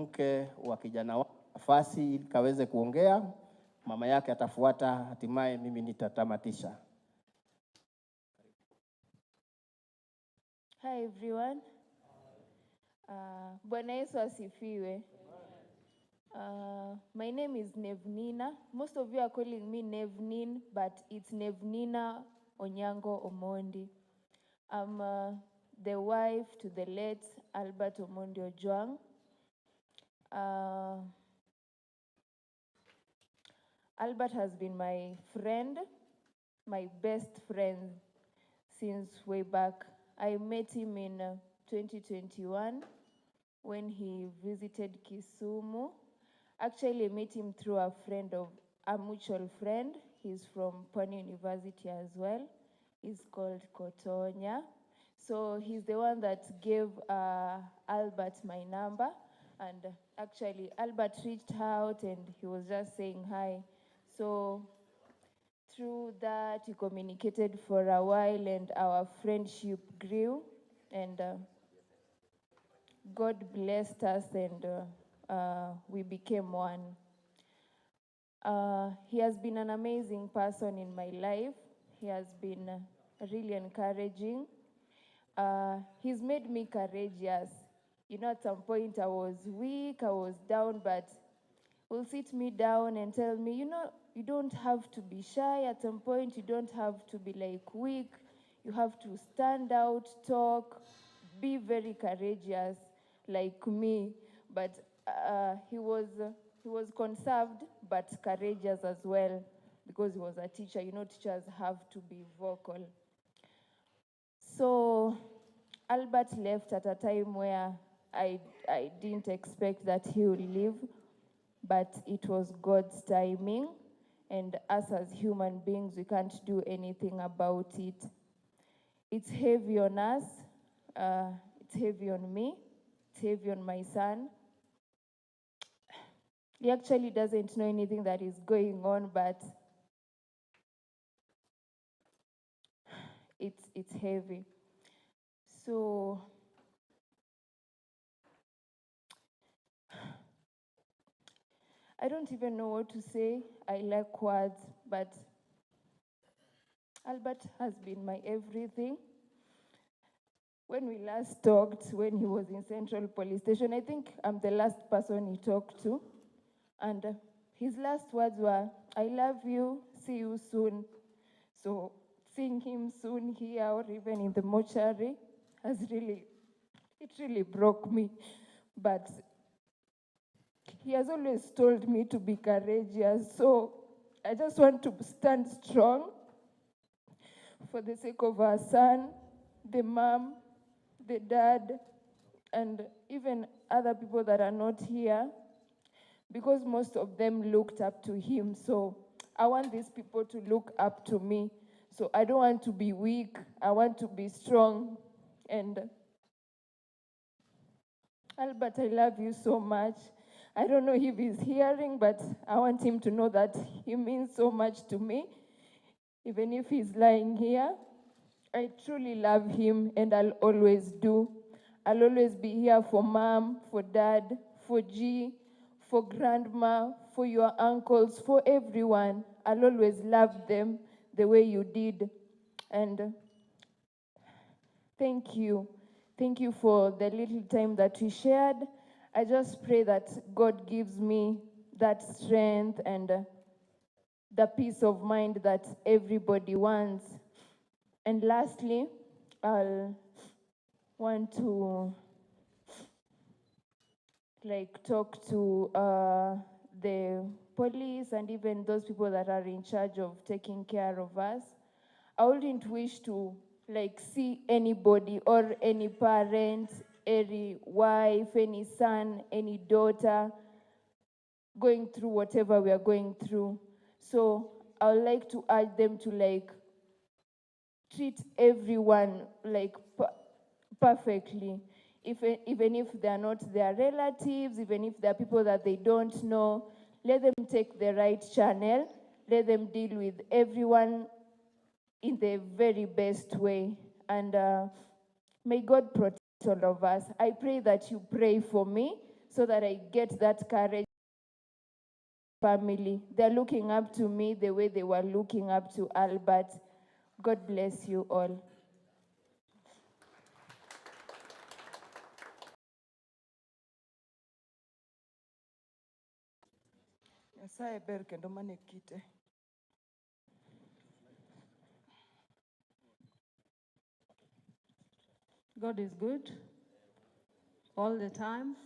mke wa kijana nafasi ili kaweze kuongea. Mama yake atafuata, hatimaye mimi nitatamatisha. Hi everyone. Bwana Yesu asifiwe. My name is Nevnina. Most of you are calling me Nevnin, but it's Nevnina Onyango Omondi. I'm the wife to the late Albert Omondi Ojwang. Albert has been my friend, my best friend since way back. I met him in 2021 when he visited Kisumu. Actually, I met him through a mutual friend. He's from Pwani University as well. He's called Kotonya. So he's the one that gave Albert my number. And actually, Albert reached out and he was just saying hi. So through that, we communicated for a while and our friendship grew. And God blessed us and we became one. He has been an amazing person in my life. He has been really encouraging. He's made me courageous. You know, at some point I was weak, I was down, but he'll sit me down and tell me, you know, you don't have to be shy. At some point, you don't have to be like weak. You have to stand out, talk, be very courageous like me. But he was conserved but courageous as well because he was a teacher. You know, teachers have to be vocal. So Albert left at a time where I didn't expect that he would leave, but it was God's timing, and us as human beings, we can't do anything about it. It's heavy on us, it's heavy on me, it's heavy on my son. He actually doesn't know anything that is going on, but it's heavy. So I don't even know what to say. I lack words, but Albert has been my everything. When we last talked, when he was in Central Police Station, I think I'm the last person he talked to. And his last words were, I love you, see you soon. So seeing him soon here or even in the mortuary it really broke me. But he has always told me to be courageous. So I just want to stand strong for the sake of our son, the mom, the dad, and even other people that are not here, because most of them looked up to him. So I want these people to look up to me. So I don't want to be weak. I want to be strong. And Albert, I love you so much. I don't know if he's hearing, but I want him to know that he means so much to me. Even if he's lying here, I truly love him, and I'll always do. I'll always be here for mom, for dad, for G, for grandma, for your uncles, for everyone. I'll always love them the way you did. And thank you. Thank you for the little time that we shared. I just pray that God gives me that strength and the peace of mind that everybody wants. And lastly, I'll want to talk to the police and even those people that are in charge of taking care of us. I wouldn't wish to see anybody or any parent, any wife, any son, any daughter going through whatever we are going through. So I would like to urge them to treat everyone perfectly. Even if they are not their relatives, even if they are people that they don't know, let them take the right channel. Let them deal with everyone in the very best way. And may God protect all of us. I pray that you pray for me so that I get that courage. Family, they're looking up to me the way they were looking up to Albert. God bless you all. God is good all the time.